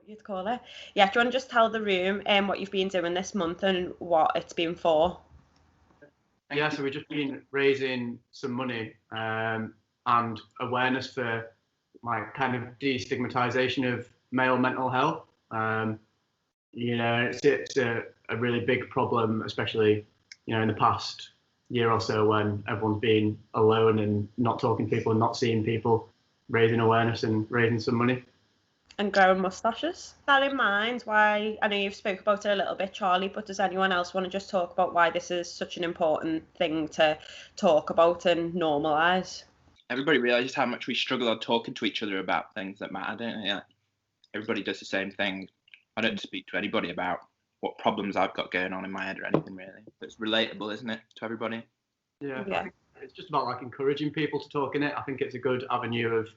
you'd call it. Yeah, do you want to just tell the room what you've been doing this month and what it's been for? Yeah, so we've just been raising some money and awareness for like kind of destigmatisation of male mental health. It's a really big problem, especially in the past year or so when everyone's been alone and not talking to people and not seeing people. Raising awareness and raising some money. And growing mustaches. That in mind, why, I know you've spoke about it a little bit, Charlie, but does anyone else want to just talk about why this is such an important thing to talk about and normalise? Everybody realises how much we struggle on talking to each other about things that matter, don't they? Everybody does the same thing. I don't speak to anybody about what problems I've got going on in my head or anything really. But it's relatable, isn't it, to everybody? Yeah. I think it's just about like encouraging people to talk in it. I think it's a good avenue of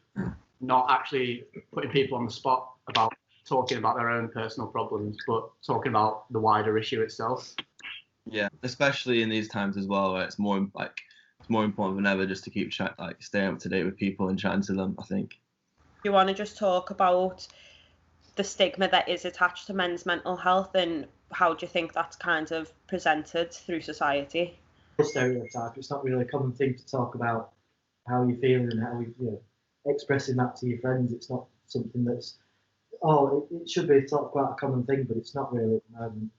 not actually putting people on the spot about talking about their own personal problems, but talking about the wider issue itself. Yeah, especially in these times as well, where it's more important than ever just to keep staying up to date with people and chatting to them, I think. You want to just talk about the stigma that is attached to men's mental health and how do you think that's kind of presented through society? Stereotype. It's not really a common thing to talk about how you're feeling and how expressing that to your friends. It's not something that's it should be quite a common thing, but it's not really at the moment.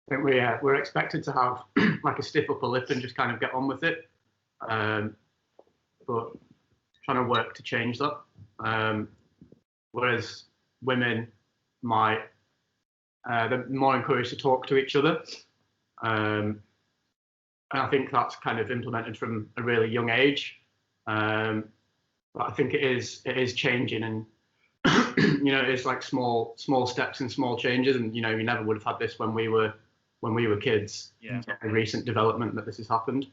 I think we're expected to have like a stiff upper lip and just kind of get on with it, but trying to work to change that. Whereas women might they're more encouraged to talk to each other. And I think that's kind of implemented from a really young age. But I think it is changing, and it's like small steps and small changes, and you never would have had this when we were kids. Yeah. It's a recent development that this has happened.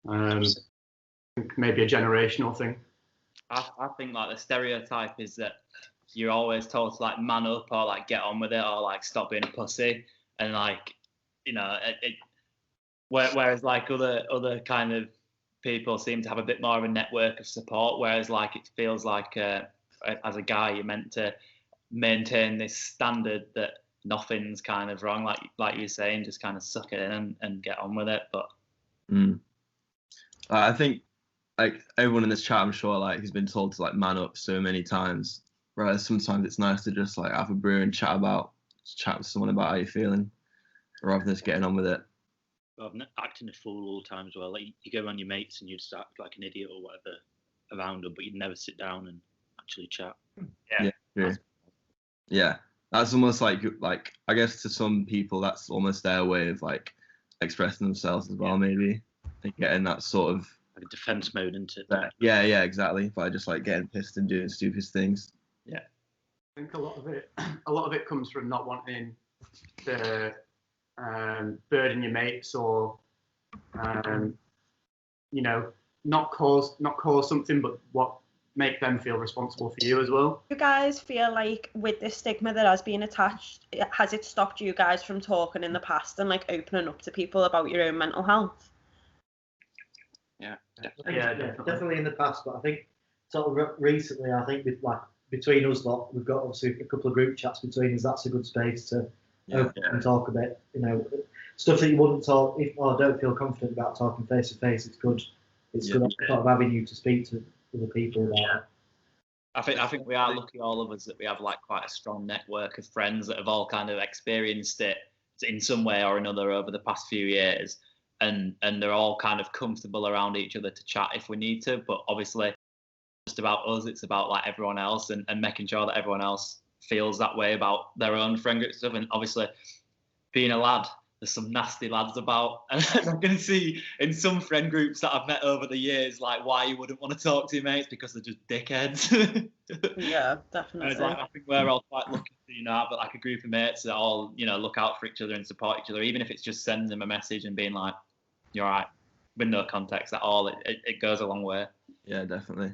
I think maybe a generational thing. I think like the stereotype is that you're always told to like man up or like get on with it or like stop being a pussy, and like whereas like other kind of people seem to have a bit more of a network of support, whereas like it feels like as a guy you're meant to maintain this standard that nothing's kind of wrong, like you're saying, just kind of suck it in and get on with it. But I think like everyone in this chat, I'm sure like has been told to like man up so many times, whereas sometimes it's nice to just like have a brew and chat with someone about how you're feeling rather than just getting on with it. Well, acting a fool all the time as well. Like you go around your mates and you'd just act like an idiot or whatever around them, but you'd never sit down and actually chat. Yeah. That's almost like I guess to some people that's almost their way of like expressing themselves as well, maybe. Like getting that sort of like a defense mode into it. Yeah, exactly. By just like getting pissed and doing stupid things. Yeah. I think a lot of it comes from not wanting to burden your mates or not cause something, but make them feel responsible for you as well. You guys feel like with this stigma that has been attached, has it stopped you guys from talking in the past and like opening up to people about your own mental health? Yeah, definitely in the past, but I think sort of recently, I think with like between us lot, we've got obviously a couple of group chats between us. That's a good space to open and talk a bit. Stuff that you wouldn't talk if don't feel confident about talking face to face. It's good. It's good sort of avenue to speak to other people about. I think we are lucky, all of us, that we have like quite a strong network of friends that have all kind of experienced it in some way or another over the past few years, and they're all kind of comfortable around each other to chat if we need to. But obviously, it's just about us. It's about like everyone else and making sure that everyone else feels that way about their own friend group stuff. And obviously, being a lad, there's some nasty lads about, and I can see in some friend groups that I've met over the years, like why you wouldn't want to talk to your mates because they're just dickheads. Yeah, definitely. Like, I think we're all quite lucky to have like a group of mates that all look out for each other and support each other, even if it's just sending them a message and being like, "You're right," with no context at all. It goes a long way. Yeah, definitely.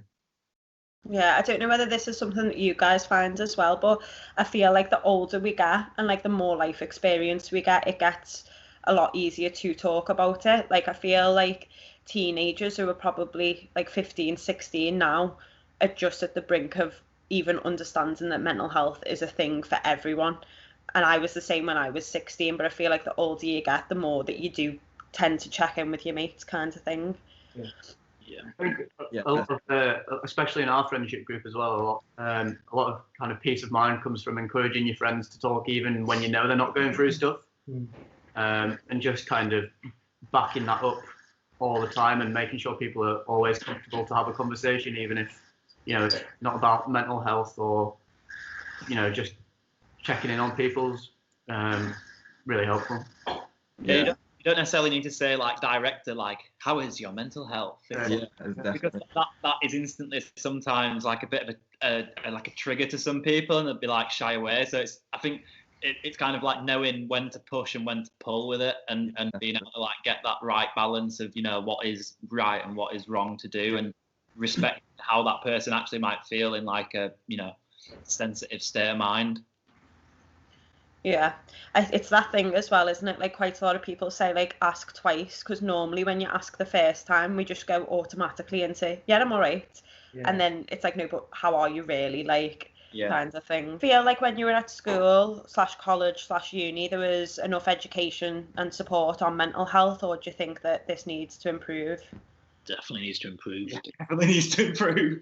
Yeah, I don't know whether this is something that you guys find as well, but I feel like the older we get and like the more life experience we get, it gets a lot easier to talk about it. Like I feel like teenagers who are probably like 15, 16 now are just at the brink of even understanding that mental health is a thing for everyone. And I was the same when I was 16, but I feel like the older you get, the more that you do tend to check in with your mates, kind of thing. Yeah. I think a lot of, especially in our friendship group as well, a lot of kind of peace of mind comes from encouraging your friends to talk even when you know they're not going through stuff, and just kind of backing that up all the time and making sure people are always comfortable to have a conversation, even if, you know, it's not about mental health or, you know, just checking in on people's really helpful. Yeah. You don't necessarily need to say like director, like, how is your mental health? Because that is instantly sometimes like a bit of a trigger to some people, and they'll be like shy away. So I think it's kind of like knowing when to push and when to pull with it, and being able to like get that right balance of, you know, what is right and what is wrong to do, and respect how that person actually might feel in like a, you know, sensitive state of mind. Yeah, it's that thing as well, isn't it? Like, quite a lot of people say like ask twice, because normally when you ask the first time, we just go automatically into, yeah, I'm all right. And then it's like, no, but how are you really, like, kind of thing. Feel like when you were at school / college / uni, there was enough education and support on mental health, or do you think that this needs to improve? Definitely needs to improve. Definitely needs to improve.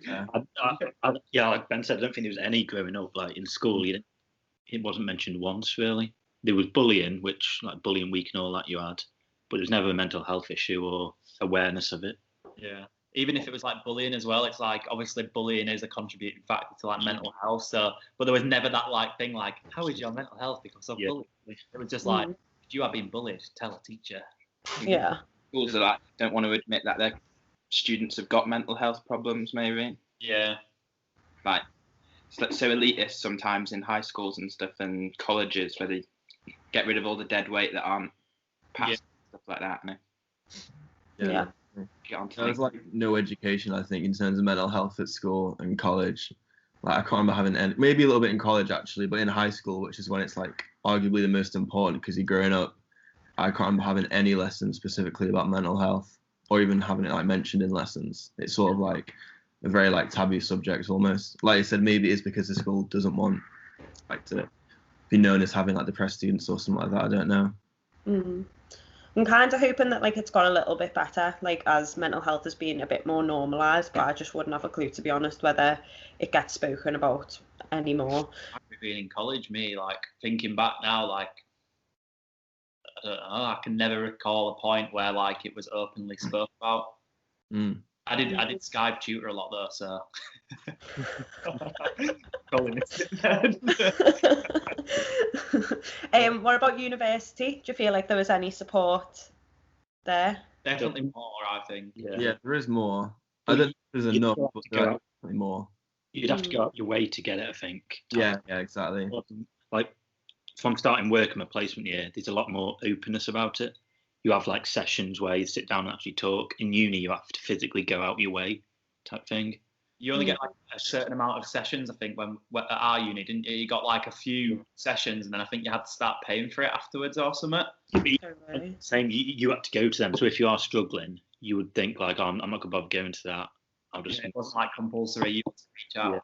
Yeah, like Ben said, I don't think there was any growing up like in school. It wasn't mentioned once, really. There was bullying, which, like, bullying week and all that you had, but there was never a mental health issue or awareness of it. Yeah. Even if it was like bullying as well, it's like, obviously bullying is a contributing factor to like mental health. So, but there was never that like thing like, how is your mental health because of bullying? It was just like, if you are being bullied, tell a teacher. Yeah. Schools are like, don't want to admit that their students have got mental health problems, maybe. Yeah. Like, so elitist sometimes in high schools and stuff and colleges, where they get rid of all the dead weight that aren't passed, stuff like that. Yeah. There's like no education, I think, in terms of mental health at school and college. Like, I can't remember having any, maybe a little bit in college actually, but in high school, which is when it's like arguably the most important because you're growing up, I can't remember having any lessons specifically about mental health, or even having it like mentioned in lessons. It's sort of like a very like taboo subject almost. Like I said, maybe it's because the school doesn't want like to be known as having like depressed students or something like that. I don't know. I'm kind of hoping that like it's got a little bit better, like as mental health is being a bit more normalised, but I just wouldn't have a clue, to be honest, whether it gets spoken about anymore. I remember being in college, me like thinking back now, like I don't know, I can never recall a point where like it was openly spoke about. I did Skype tutor a lot though, so. What about university? Do you feel like there was any support there? Definitely more, I think. Yeah, there is more. I don't think there's enough, but definitely more. You'd have to go out your way to get it, I think. Yeah, exactly. Like, if I'm starting work in my placement year, there's a lot more openness about it. You have like sessions where you sit down and actually talk. In uni, you have to physically go out your way, type thing. You only get like a certain amount of sessions, I think, when at our uni, didn't you? You got like a few sessions, and then I think you had to start paying for it afterwards or something. Same, you had to go to them. So if you are struggling, you would think like, oh, I'm not gonna bother going to that. I'll just. It wasn't like compulsory. You had to reach out.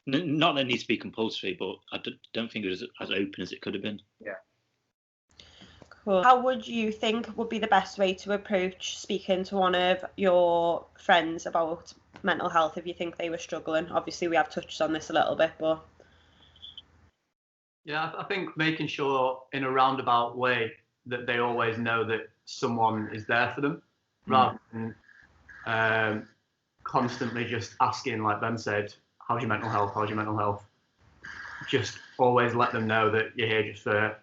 Not that it needs to be compulsory, but I don't think it was as open as it could have been. Yeah. Cool. How would you think would be the best way to approach speaking to one of your friends about mental health if you think they were struggling? Obviously, we have touched on this a little bit, but. Yeah, I think making sure in a roundabout way that they always know that someone is there for them, rather than constantly just asking, like Ben said, how's your mental health? How's your mental health? Just always let them know that you're here just for,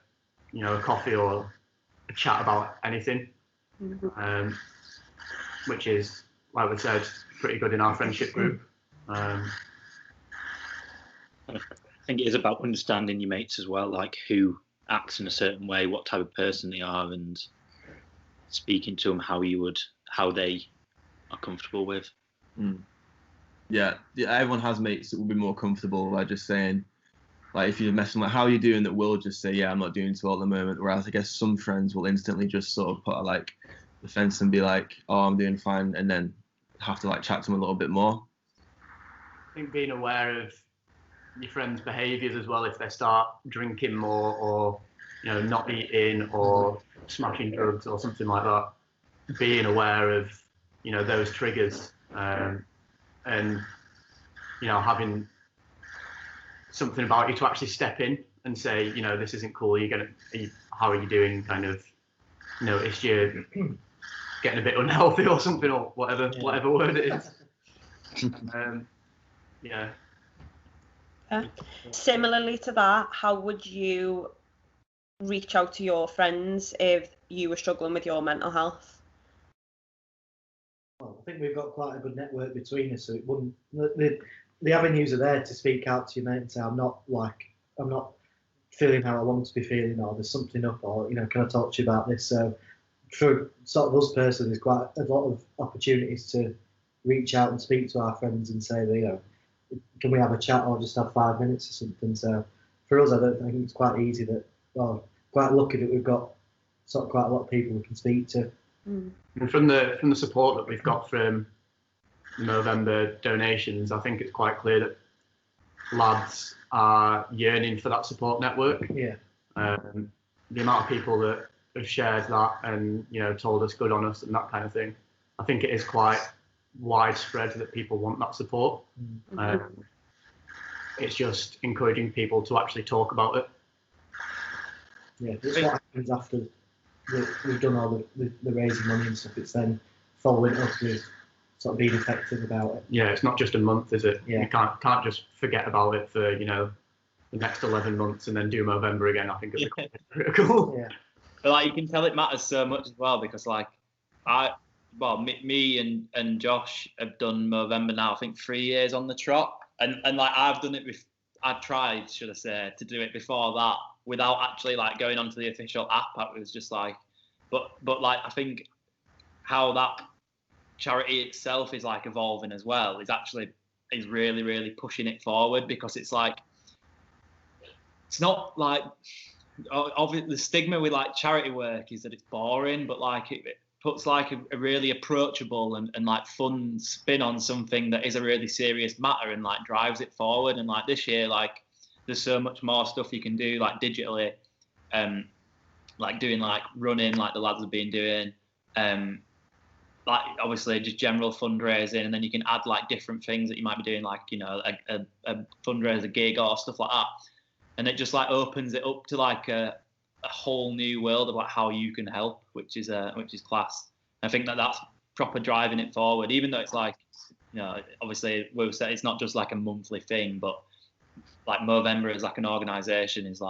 you know, a coffee or a chat about anything, which is, like we said, pretty good in our friendship group. I think it is about understanding your mates as well, like who acts in a certain way, what type of person they are, and speaking to them how they are comfortable with. Yeah, everyone has mates that will be more comfortable by just saying, like, if you're messing like, how are you doing, that will just say, yeah, I'm not doing too well at the moment. Whereas I guess some friends will instantly just sort of put a, like, defense and be like, oh, I'm doing fine, and then have to like chat to them a little bit more. I think being aware of your friends' behaviours as well. If they start drinking more, or not eating, or smashing drugs or something like that, being aware of those triggers, and having something about you to actually step in and say, this isn't cool. How are you doing? Kind of notice you're getting a bit unhealthy or something, or whatever word it is. Yeah. Similarly to that, how would you reach out to your friends if you were struggling with your mental health? Well, I think we've got quite a good network between us, so it wouldn't. The avenues are there to speak out to your mate and say, I'm not feeling how I want to be feeling, or there's something up, or can I talk to you about this? So for sort of us personally, there's quite a lot of opportunities to reach out and speak to our friends and say, can we have a chat or just have 5 minutes or something? So for us, I think it's quite easy quite lucky that we've got sort of quite a lot of people we can speak to. Mm. And from the support that we've got from Movember donations, I think it's quite clear that lads are yearning for that support network. Yeah. The amount of people that have shared that and told us good on us and that kind of thing, I think it is quite widespread that people want that support. Mm-hmm. It's just encouraging people to actually talk about it. Yeah, it's what happens after we've done all the raising money and stuff. It's then following up with sort of being effective about it. Yeah, it's not just a month, is it? Yeah. You can't just forget about it for the next 11 months and then do Movember again. I think it'd be quite critical. Yeah. But you can tell it matters so much as well, because me and Josh have done Movember now, I think 3 years on the trot, and I've done it I tried, should I say, to do it before that without actually going onto the official app. It was just but I think how that charity itself is evolving as well is really, really pushing it forward, because it's it's not obviously the stigma with charity work is that it's boring, but it puts a really approachable and fun spin on something that is a really serious matter, and drives it forward. And this year, there's so much more stuff you can do digitally, doing running the lads have been doing, obviously just general fundraising, and then you can add different things that you might be doing, a fundraiser gig or stuff like that, and it just opens it up to a whole new world of how you can help, which is class. I think that's proper driving it forward, even though it's obviously we'll say it's not just a monthly thing, but Movember as an organisation is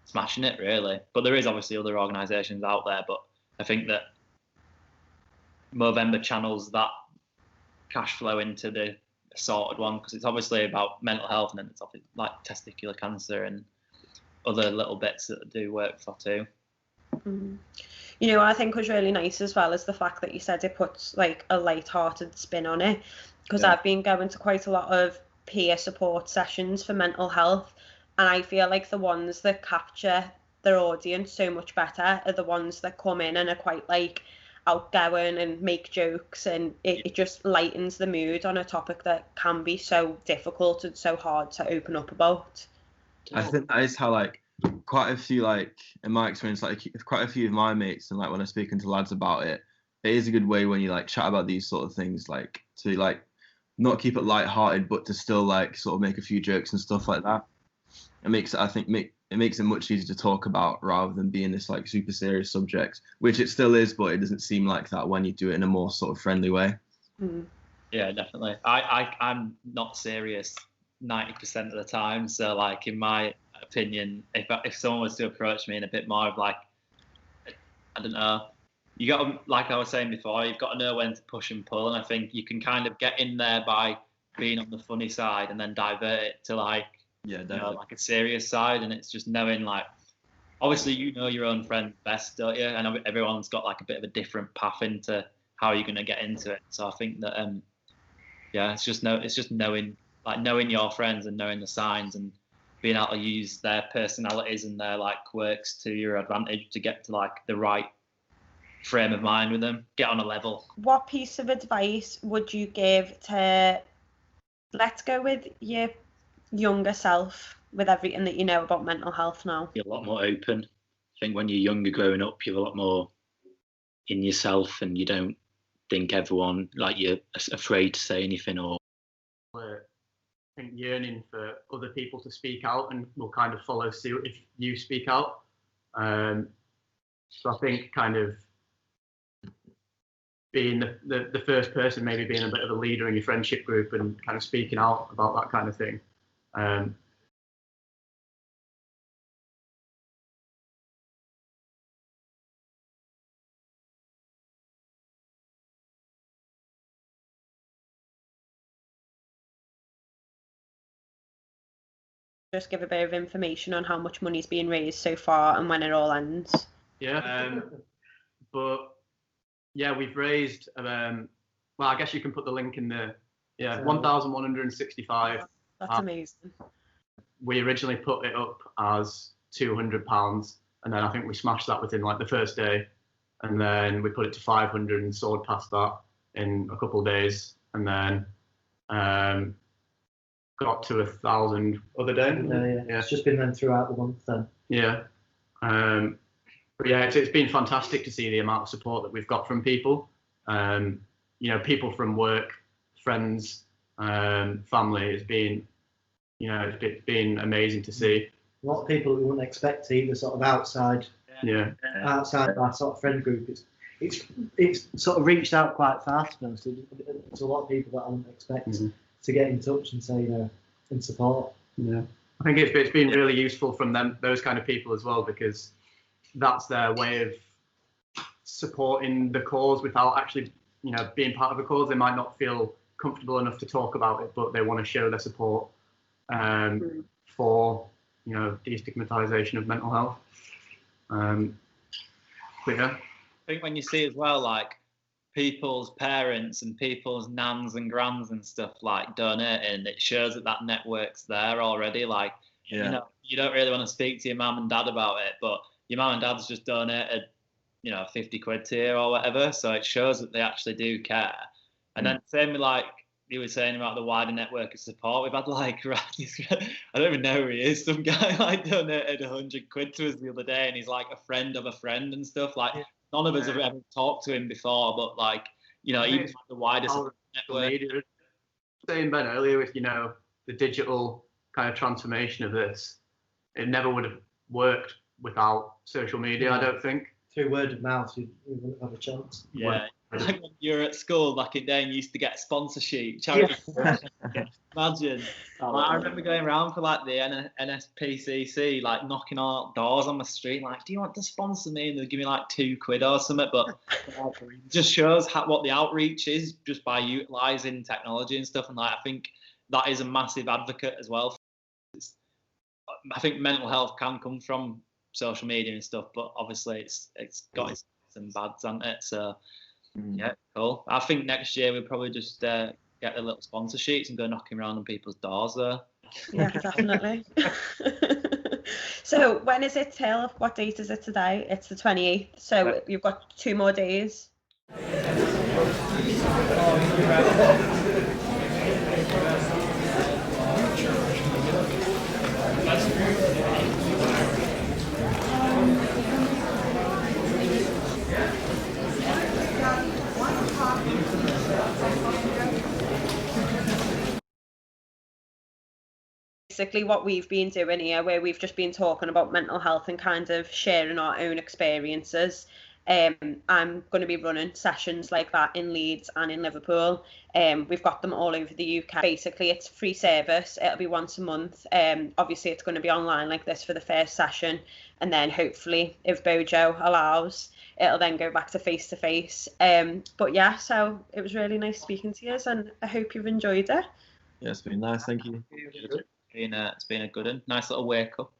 smashing it really. But there is obviously other organisations out there, but I think that Movember channels that cash flow into the sorted one, because it's obviously about mental health, and then it's obviously testicular cancer and other little bits that I do work for too. Mm. What I think was really nice as well is the fact that you said it puts a light-hearted spin on it, because I've been going to quite a lot of peer support sessions for mental health, and I feel the ones that capture their audience so much better are the ones that come in and are quite outgoing and make jokes, and it just lightens the mood on a topic that can be so difficult and so hard to open up about. I think that is how quite a few in my experience quite a few of my mates, and when I'm speaking to lads about it, it is a good way when you chat about these sort of things to not keep it light-hearted, but to still sort of make a few jokes and stuff like that. It makes it much easier to talk about, rather than being this super serious subject, which it still is, but it doesn't seem like that when you do it in a more sort of friendly way. Mm. Yeah, definitely. I'm not serious 90% of the time, so in my opinion, if someone was to approach me in a bit more of I don't know, you got to, I was saying before, you've got to know when to push and pull, and I think you can kind of get in there by being on the funny side and then divert it to a serious side, and it's just knowing obviously your own friends best, don't you? And everyone's got a bit of a different path into how you're going to get into it. So I think that it's just knowing your friends and knowing the signs and being able to use their personalities and their quirks to your advantage to get to the right frame of mind with them, get on a level. What piece of advice would you give to, let's go with your younger self with everything that you know about mental health now? You're a lot more open. I think when you're younger growing up, you're a lot more in yourself, and you don't think everyone, like, you're afraid to say anything, or I think yearning for other people to speak out, and will kind of follow suit if you speak out. So I think kind of being the first person, maybe being a bit of a leader in your friendship group and kind of speaking out about that kind of thing. Just give a bit of information on how much money's being raised so far and when it all ends. Yeah, but yeah, we've raised. Well, I guess you can put the link in the. Yeah, 1,165. That's amazing. We originally put it up as £200, and then I think we smashed that within like the first day, and then we put it to 500 and soared past that in a couple of days, and then got to 1,000 other day. Yeah. It's just been then throughout the month then. Yeah. But yeah, it's been fantastic to see the amount of support that we've got from people. People from work, friends, family. It's been amazing to see. A lot of people we wouldn't expect either, sort of outside our sort of friend group. It's sort of reached out quite fast now. So there's a lot of people that I wouldn't expect to get in touch and say, and support. Yeah, I think it's been really useful from those kind of people as well, because that's their way of supporting the cause without actually, being part of the cause. They might not feel comfortable enough to talk about it, but they want to show their support for, destigmatisation of mental health. But yeah. I think when you see as well, like, people's parents and people's nans and grans and stuff like donating, it shows that network's there already. Like, you don't really want to speak to your mum and dad about it, but your mum and dad's just donated, 50 quid to you or whatever. So it shows that they actually do care. And then same with, like you were saying about the wider network of support, we've had like, I don't even know who he is, some guy like donated 100 quid to us the other day, and he's like a friend of a friend and stuff. Like, none of us have ever talked to him before, but like, even the wider network. Media. Saying Ben earlier with, the digital kind of transformation of this, it never would have worked without social media, I don't think. Through word of mouth, you wouldn't have a chance. Yeah. Like when you were at school back in the day and you used to get sponsor sheet, charity. Imagine. I remember going around for like the NSPCC, like knocking on doors on the street, like, do you want to sponsor me? And they'd give me like 2 quid or something. But it just shows what the outreach is just by utilising technology and stuff. And like, I think that is a massive advocate as well. I think mental health can come from social media and stuff, but obviously it's got its and bads, hasn't it? So yeah, cool. I think next year we'll probably just get the little sponsor sheets and go knocking around on people's doors there. Yeah, definitely. So when is it till? What date is it today? It's the 28th. So you've got 2 more days. Basically what we've been doing here, where we've just been talking about mental health and kind of sharing our own experiences. I'm going to be running sessions like that in Leeds and in Liverpool. We've got them all over the UK. Basically, it's a free service. It'll be once a month. Obviously, it's going to be online like this for the first session. And then hopefully, if Bojo allows, it'll then go back to face-to-face. But yeah, so it was really nice speaking to you, and I hope you've enjoyed it. Yeah, it's been nice. Thank you. It's been a good one. Nice little wake up.